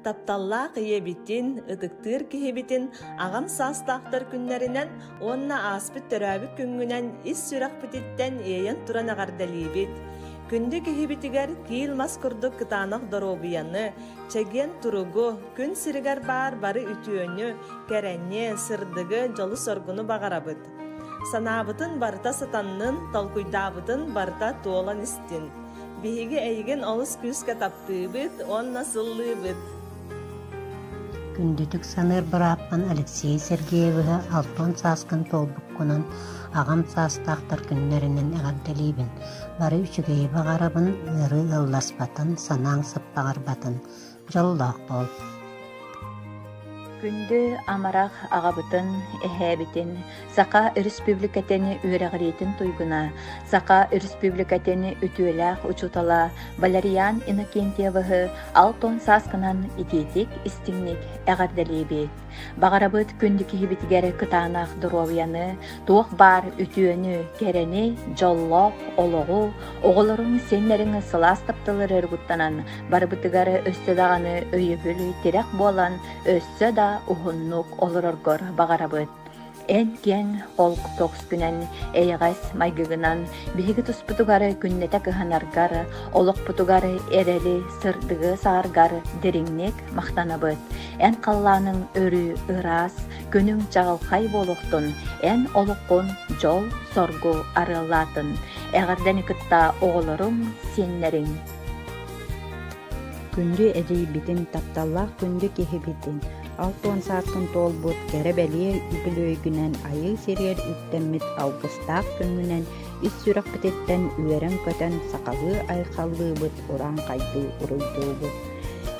тапталлаах иебитин, ытыктыыр кихибитин агам саастаахтар күннәринен онна аспыт төрәбі күнгүнен ис сүрәхпититтен эйен туран агардалибит. Күнді кихибитигер киил мас курдук кытаанах доробияны, чеген туругу, күн сиригер бары үтүөнү, керенне, сырдыгы, жолу соргуну багарабыт. Санаабытын барыта сатаннын, толкуйдаабытын барыта туолан истин. Биһиги эйген олус күскә таптыыбыт, онна сыллыыбыт. Күндүтүк саныр быраппан Алексей Сергеевы алтон саскын толбуккунан агам састақтар күннеринен эғардалибин. Бары үчүгей бағарабын, ыры ылласпатын, санаң сыппағарбатын. Жоллақ бол. Күнді амарақ ағабытын, әхәбітін, Сақа республикатені үйрәғіретін туйгуна, Сақа республикатені үтүөләқ учутала Валериян Иннокентьевығы алтон саскынан итетик истинник әғардалебет. Бағарабыт күнді кихибитігері кытаанақ дұровияны, туық бар үтүөнү керени, жоллоқ, олоғу, оғылырың сенлеріңі сылас таптылыр өргуттанан, барыбытыгары өстедағаны өйөбілі терек болан, өссө да ухуннук олороргор бағарабыт. Эн кен олк тоқс күнен эйғас майгыгынан биһиги туспутугары күннете кыһанаргар, олық путугары эрели сырдыгы сааргар дериңнек мақтанабыт. Эн қалланың өрү ырас, күнүң чағылқай болуқтун, эн олыққун жол соргу арылатын. Эғарден кытта оғылырың сенлерің. Күнді эдейбитин тапталлах күнді кехибитин. Алтон саскын толбут керебелие үбілөйгінен айы серер үттеммит августақ күнінен ис сүрек бітеттен үйерен көтен сақалы айқаллы бұт уран қайды ұруйды бұт.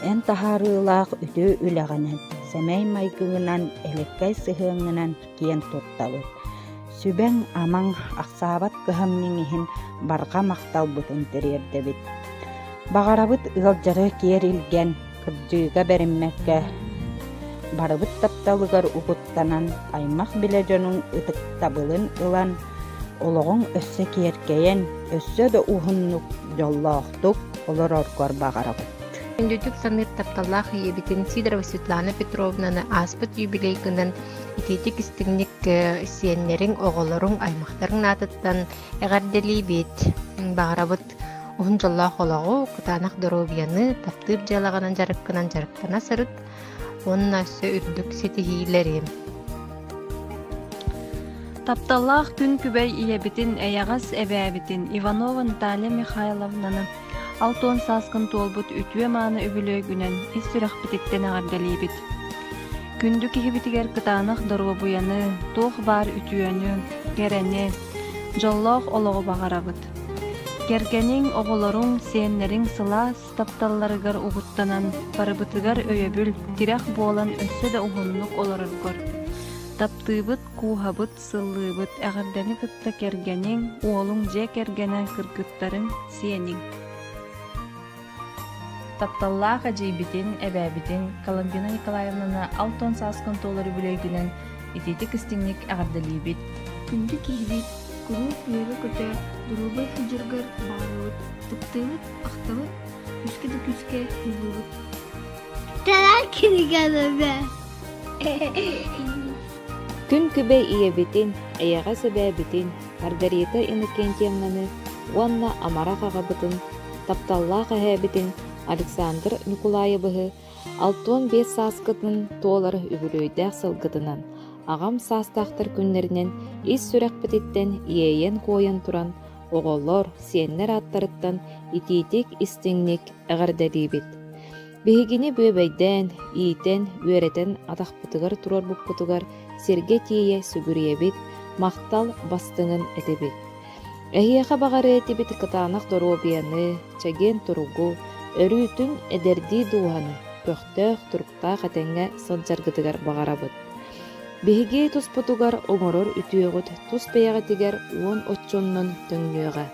Ән тахарылақ үті үләғінен, сәмәй майгыңынан әлеккай сығыңынан кен тұтталыр. Сүбәң амаң ақсабат кыхамнеңіхін барға мақтал бұтын тірерді біт. Бағарабыт ұғалжары керілген күрдіға бәріммәкке барыбыт тапталыгар угуттанан аймақ билежонун ытык табылын ылан ологоң өссө киеркейен өссө да ухуннук жоллоохтук олороргор багарабыт. Күндүтүк саныр тапталлах иебитин Сидорова Светлана Петровнаны аспыт юбилей кынан итетик истигник сиеннерин оголоруң аймактарын атыттан эгарделибит багарабыт ухун жоллоох ологу кытаанах доробияны таптыып жалаганан жарыктана сырыт онна өссө үрдүк сетихилери. Тапталлах күн күбәй иебитин эягас эбәбитин Иванова Наталья Михайловнаны алтон саскын толбут үтүе мааны үбүлөйгүнен ис сүрәхбититтен агардалибит. Күндү кихибитигер кытаанах доробуяны, туох бар үтүөнү, керени, жоллоох олого багарабыт. Кергенин оголоруң сиеннерин сылаас тапталларыгар угуттанан барыбытыгар өйөбүл тирах буолан өссө да ухуннук олороргор. Таптыыбыт, куухабыт, сыллыыбыт, агардани кытта кергенин, уолуң же кергенен кыргыттарын сиенин. Тапталлаах ажийбитин, эбэбитин Коломбина Николаевнаны алтон саскын толары бүлөйгүнен итетик истинник агардалибит. Күндү кихибит, курууп үйөрө көтө, дурубай хыжыргар баарыбыт, тыптыыбыт, ахтабыт, күскө да күскө хылыбыт. Талар киргенебе. Күн күбей иебитин, эяга себебитин, Маргарита Иннокентьевнаны, уанна амара кагабытын, тапталлаах эһэбитин Александр Николаевы алтон 5 саскытын тоолары үбүлөйдәк сылгытынан, агам састақтар күннеринен ис сүрәкпетиттен иейен коян туран, оголлор сиеннер аттарыттан ититик истиңник эгарделибит. Бихигини бөбөйден, иитен, үөретен атақпытыгар турар букпутугар серге тие сүгүриебит, мактал бастыңын этебит. Эхиэха багары этибит кытаанах доробияны, чаген туругу, өрүүтүн эдерди дууханы, пөхтөөх туруктаах этеңге сылжаргытыгар багарабыт. Биһиги туспутугар оҥорор үтүөгүт туспэйэҕитигэр уон оччоннон төҥнүөҕэ.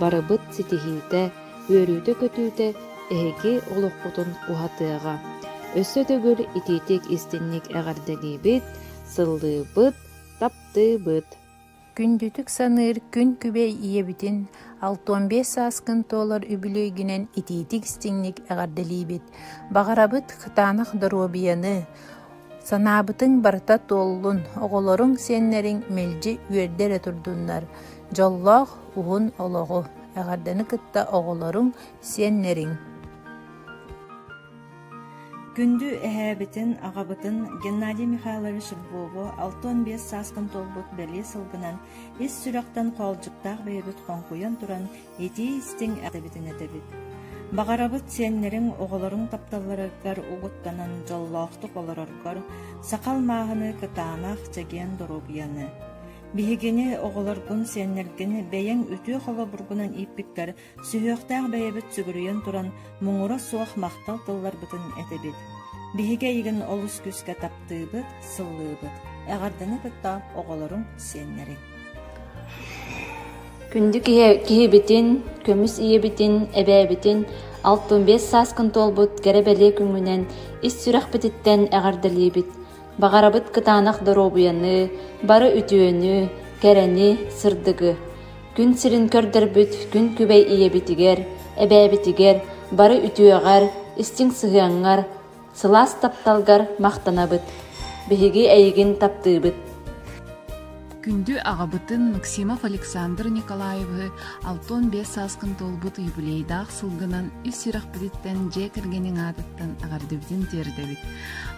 Барыбыт ситиһиите, үөрүүтө көтүүтэ эһиги олохпутун уһатыаҕа. Өссө төгүл итиитик истинник эҕарделиибит, сыллыыбыт, таптыыбыт. Күндүтүк саныыр күн күбей иебитин $65,000 үбүлөйгүнен итиитик стиңник эҕардэлиибит. Бағарабыт хытаанах доробияны санаабытың барыта толлун оҕолоруң сиэннериң мэлдьи үөрдэрэ турдуннар. Жоллоох уһун олоҕу эҕарданы кытта оҕолоруң сиэннериң. Күндү эһээбитин аҕабытын Геннадий Михайлович Львову $65,000 бэлии сылгынан ис сүрэхтэн холдьуктаах бэйэбит хонкуйан туран ити истиң эдэбитин этебит. Бағарабыт сиэннериң оҕолоруң тапталларыгар угуттанан жоллоохтук олороргор сакал мааһыны кытаанах чэгиэн доробияны. Биһигини оҕолоргун сиэннэргин бэйэҥ үтүө холо бургунан ииппиттэр сүһүөхтээх бэйэбит сүгүрүйэн туран муҥура суох махтал тылларбытын этебит. Биһиге игин олус күскэ таптыыбыт, сыллыыбыт. Эҕарданы кытта оҕолоруң сиэннэриң. Күндү киһибитин, көмүс иебитин, эбээбитин $65,000 кэрэ-бэлии күҥүнэн ис сүрэхбититтэн эҕардалиибит. Бағарабыт кытаанах доробуяны, бары үтүөнү, кэрэни, сырдыгы. Күн сирин көрдөрбүт, күн күбэй иебитигер, эбээбитигер, бары үтүөҕэр, истиң сыһыаҥҥар, сылаас тапталгар махтанабыт. Биһиги эйигин таптыыбыт. Күндү аҕабытын Максимов Александр Николаевы $65,000 юбилейдаах сылгынан ис сүрэхбититтэн дьэ кэргэнин аатыттан аҕардыбытын тиэрдэбит.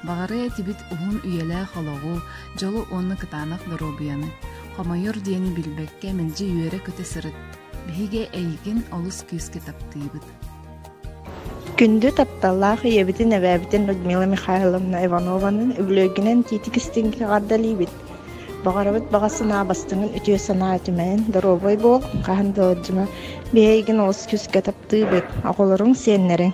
Бағары этибит уһун үйэлээх олоҕу, дьолу уонны кытаанах доробуяны. Хомойор диэни билбэкке мэлдьи үөрэ көтө сырыт. Биһиге эйигин олус күүскэ таптыыбыт. Күндү тапталлаах иебитин эбээбитин Людмила Михайловна Иванованын үбүлөөгүнэн тиитик истиңки аҕардалиибит. Бағарабыт бағасына бастыңын үтүө санаа өтүмэн доробой бол, хаһан доордьума биэйигин олус күскэ таптыыбыт, оҕолоруң сиэннэриң.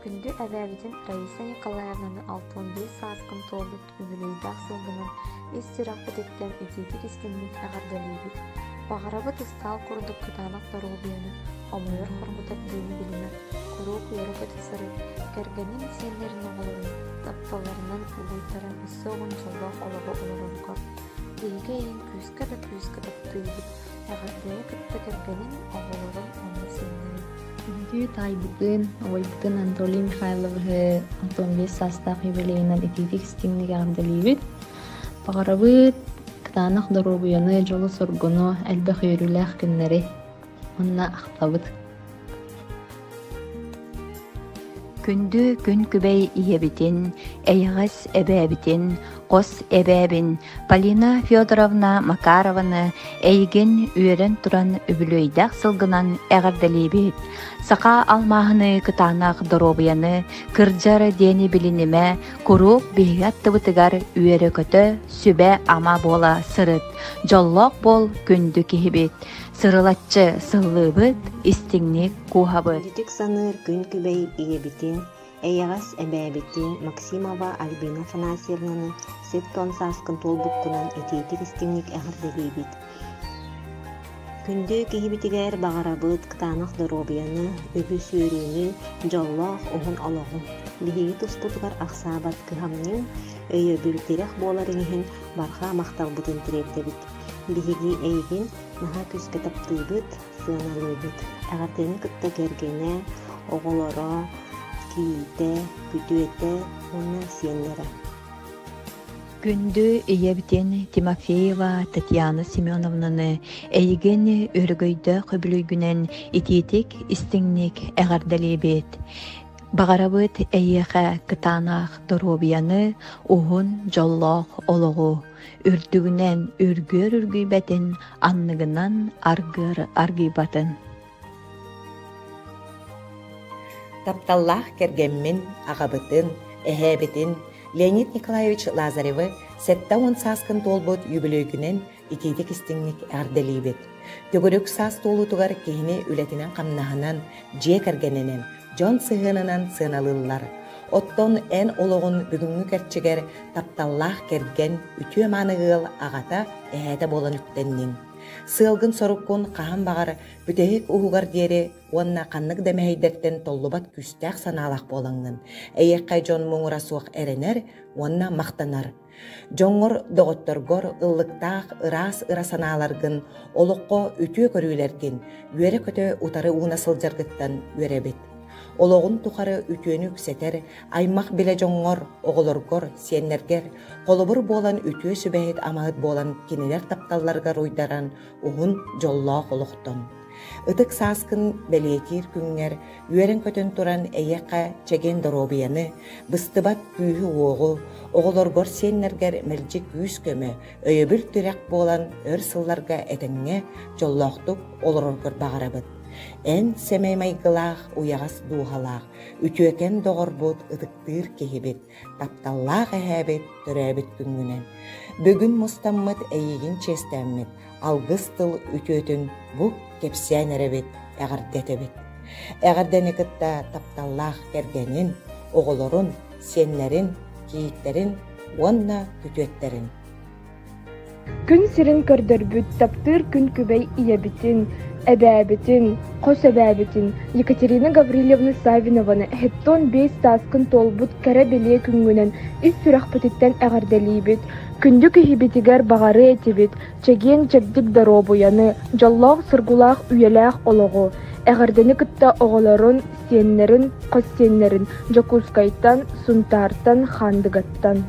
Күндү эбээбитин Раиса Николаевнаны $65,000 үбүлөйдаах сылгынан ис сүрэхбититтэн итиитик истиңник эҕардалиибит. Бағарабыт ыстаал курдук кытаанах доробуяны хомойор хоргутар диэни билимэ куруу куйара көтө сырыт кэргэнин сиэннэрин оҕолорун тапталларынан угуйтара ысыогун жоллоох олоҕу олороргор биһиге эйин күүскэ таптыыбыт эҕардыны кытта кэргэнин оҕолорун онно сиэннэрин. Күндү тайбытын ойбытын Анатолий Михайловы $65,000 юбилейинен итиитик истиңник эҕардалиибит. Бағарабыт кытаанах доробуяны жолу соргуну элбэх үйрүлээх күннэри онна ахтабыт. Күндү күн күбэй иебитин, эйэҕэс эбээбитин, қос эбээбин Полина Федоровна Макарованы эйигин үөрэн туран үбүлөйдээх сылгынан эҕардалиибит. Саха алмааһыны кытаанах доробуяны кырдьар диэни билинимэ курук биһиги аттыбытыгар үөрэ көтө сүбэ ама буола сырыт. Жоллоох бол күндү киһибит. Сырылатчы сыллыыбыт, истиңник куһабыт. Күндүтүк саныыр күн күбэй иебитин, эйэҕэс эбээбитин Максимова Альбина Афанасьевнаны $70,000 итиитик истиңник эҕардалиибит. Күндү киһибитигэр бағарабыт кытаанах доробуяны үбү сүүрүүнү жоллоох уһун олоҕу. Биһиги туспутугар ахсаабат кыһамньыҥ өйөбүлтирех буоларыҥыһын барха махталбытын тириэрдэбит. Биһиги эйигин наһаа күскэ таптыыбыт, сыаналыыбыт. Эҕардыны кытта кэргэнэ, оҕолоро, киите, күтүөтэ, уонна сиэннэрэ. Күндү иебитин Тимофеева Татьяна Семеновнаны эйигин өргөйдө көбүлүгүнен итиитик истиңник эҕардалиибит. Бағарабыт эйэхэ кытаанах доробуяны уһун жоллоох олоҕу. Үрдүгүнен үргөр үргүйбэтин анныгынан аргыйбатын. Тапталлаах кэргэммин аҕабытын, эһээбитин Леонид Николаевич Лазаревы $70,000 юбилейгүнен итиитик истиңник эҕардалиибит. Төгөрүк саас тоолутугар киһини үлэтинэн хамнаһынан дьиэ кэргэнинэн дьон сыһыанынан сыаналыллар. Оттон эн олоҕун бүгүҥҥү кэрчигэр тапталлаах кэргэн үтүө maaныгыал аҕата эһэтэ буолан үттэнниҥ. Сылгын соруккун кахан багар бүтehik уһугар диэри уонна каннык дэмэһэйдэртэн толлубат күстээх санаалах болаңнын. Эйэккай дьон муҥурасуох эренер, уонна мактанар. Жоңгор доҕотторгор ыллыктаах ыраас ыра санааларгын олоқко үтүө көрүүлэргин үөрэ көтө утары уuna сылдьаргыттан үөрэбит. Ологун тухары үтүөнү сетер аймак биле жоңгор оголоргор сиэннергер колобур болан үтүө сүбэһит амаһыт болан кинилер тапталларга руйдаран уһун жоллоох олохтон. Ытык сааскын белиекир күңнер үөрен көтөн туран эйэкка чеген доробияны быстыбат күүһү уогу оголоргор сиэннергер мэлжи күүс көмө өйөбүр түрек болан өр сылларга этеңҥе жоллоохтук олороргор багарабыт. Эн семей майгылаах уягас дуухалаах үтүөкен доҕорбут ытыктыыр киһибит тапталлаах эһээбит төрөөбүт күнгүнэн. Бүгүн мустаммыт эйигин честэммит алгыс тыл үтүөтүн бу кепсиэн эребит эгардетебит. Эгардени кытта тапталлаах кергенин оголорун сиэннерин кииттерин уонна күтүөттерин. Күн сирин көрдөрбүт таптыыр күн күбэй иебитин, эбээбитин, кос эбээбитин Екатерина Гаврилевна Савинованы хеттон 5 тааскын толбут кэре белие күнгүнен ис сүрэхпытыттан эгардалиибит, күндү киһибитигер багары этибит, чеген чебдик доробуяны, жоллоох сыргулаах үйелээх ологу, эгардени кытта оголорун, сиэннерин, кос сиэннерин, жокускайттан, сунтаартан, хандыгаттан.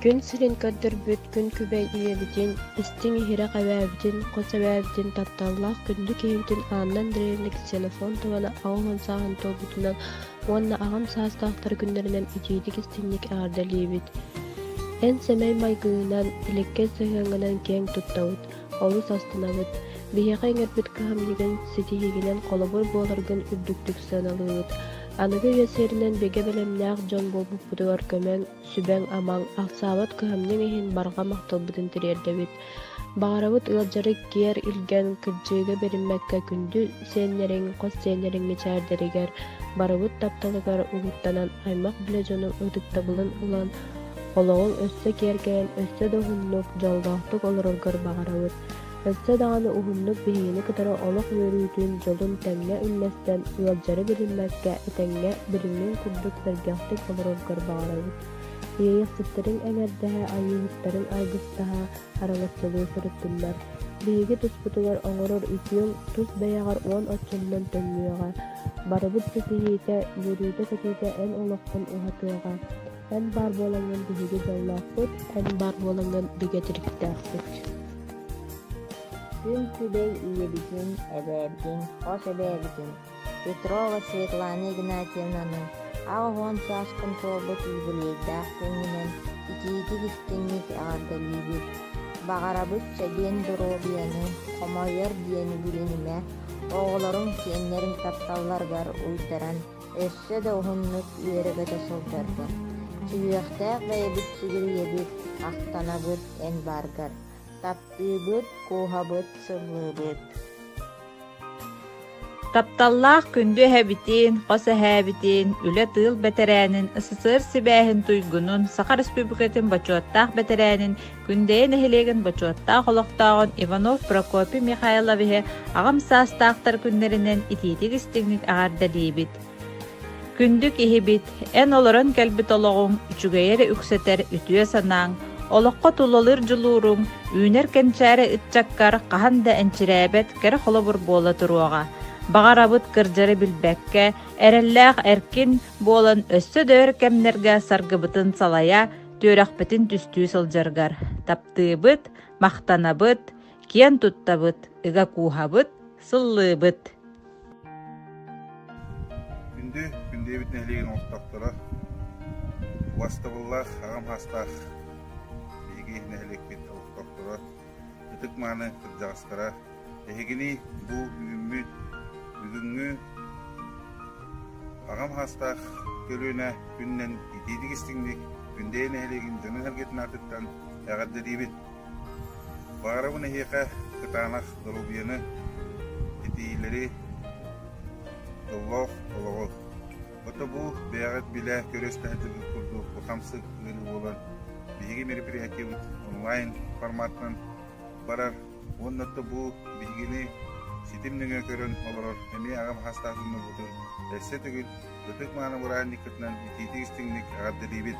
Күн сирин көрдөрбүт күн күбэй иебитин, истиң иһире кабаабитин, косабаабитин тапталлаах күндү киһибитин ааннан древник телефон тубана аҕылан саахан толбутунан уонна аҕам саастаахтар күннэринэн итиитик истиңник эгардалиибит. Эн семей майгыынан илекке сыһыаҥҥанан кең туттабыт, олус астынабыт, биһиэхэ иҥэрбит кыһамнигин ситиһигинэн холобур буоларгын үрдүктүк сыаналыыбыт. Аныгы үөсээринэн беге белемнээх дьон буолбуппутугар көмөң, сүбэң амаң, ахсаабат кыһамньыҥ иһин барга махталбытын тириэрдэбит. Баарабыт ыалдьары киэр илген кырдьыыга бериммэккэ күндү сиэннериң, кос сиэннериң мичээрдэригэр барыбыт тапталыгар угуттанан аймак биле дьону ыдыктабылын улан ологоң өссө киэргэн өссө да уһуннук жолдоохтук олороргор багарабыт. Өссө даганы уһуннук биһиини кытары олох үөрүүтүн жолун тэҥҥэ үннэстэн ыалдьары билиммэккэ этэҥҥэ билимин курдук сэргэхтик олороргор багарабыт. Ийэхситтэрин эҥэрдэһэ айыыттарын айгыстаһа аралаччылыы сырыттыллар. Биһиги туспутугар оҥорор үтүөҥ тус бэйэҕэр уон оччуннан төҥнүөҕэ. Барыбыт сытыйыыта, үөрүүтэ сатыыта эн олоххун уһатыаҕа. Эн бар буолаҥҥан биһиги жоллоохпут, эн бар буолаҥҥан бигэтириктээхпит. Күн күбэй иебитин, эбээбитин, кос эбээбитин Петрова Светлана Игнатьевнаның аҕоһуон сааскын толбут юбилейдаах күнгүнэн итиитик истиңник эгардалиибит. Багарабыт чеген доробияны, хомойор диэни билинимэ, оҕолорун сиэннерин тапталларгар уйдаран, өссө да уһуннук үөрэгэтэ сылдьаргар. Чүгүөхтээх бэйэбит сигир иебит, ахтанабыт эн баргар. Таптыыбыт, кууһабыт, сыллыыбыт. Тапталлаах күндү эһэбитин, кос эһээбитин, үлэ тыыл бэтэрээнин, СССР сибээһин туйгунун, Саха Республикатын бачуаттаах бэтэрээнин, күндэйэн эһилиэгин бачуаттаах олохтоҕун Иванов Прокопий Михайловиһэ аҕам саастаахтар күннэринэн итиитик истиңник аҕардалиибит. Күндүк иһибит, эн олорон кэлбит олоҕуҥ, үчүгэйэри үксэтэр үтүө санааҥ, олоққа тулалыр жылуурум, үүнер кенчääре ытчаккар хаһан да энчирээбэт кэре холобур буола туруаҕа. Багарабыт кырдьары билбэккэ, эрэллээх эркин буолан өссө дөөр кэмнергэ саргыбытын салая, түөрэхпэтин түстүү сылдьаргар. Таптыыбыт, махтанабыт, киэн туттабыт, ыга кууһабыт, сыллыыбыт. Күндээбит нэлиген ортоқтора, уастабыллаах, ағам хастаах, нәһлеккет ортоқтора, ытык мааны кырдьаҕастара, эһигини бу үмүт бүгүнгү ағам хастаах көлүүнэ күннен итиитик истиңник күндээ нәһлегин жонун хәргетин артыттан эгардалиибит. Баарабын эһиэхэ кытаанах доробияны итиилери доллоох олоҕо. Ото бу бэйэҕэт билэ көрөстаһытыгы курду, бу хамсык ылы буолан биһиги мероприятиебыт онлайн форматтан барар. Оннатта бу бигини ситимнеге көрөн олорор. Эми агам хастаасынны бутун. Эссе түгүл өтөк мааны буран никетнан ититигистиңник агардылибит.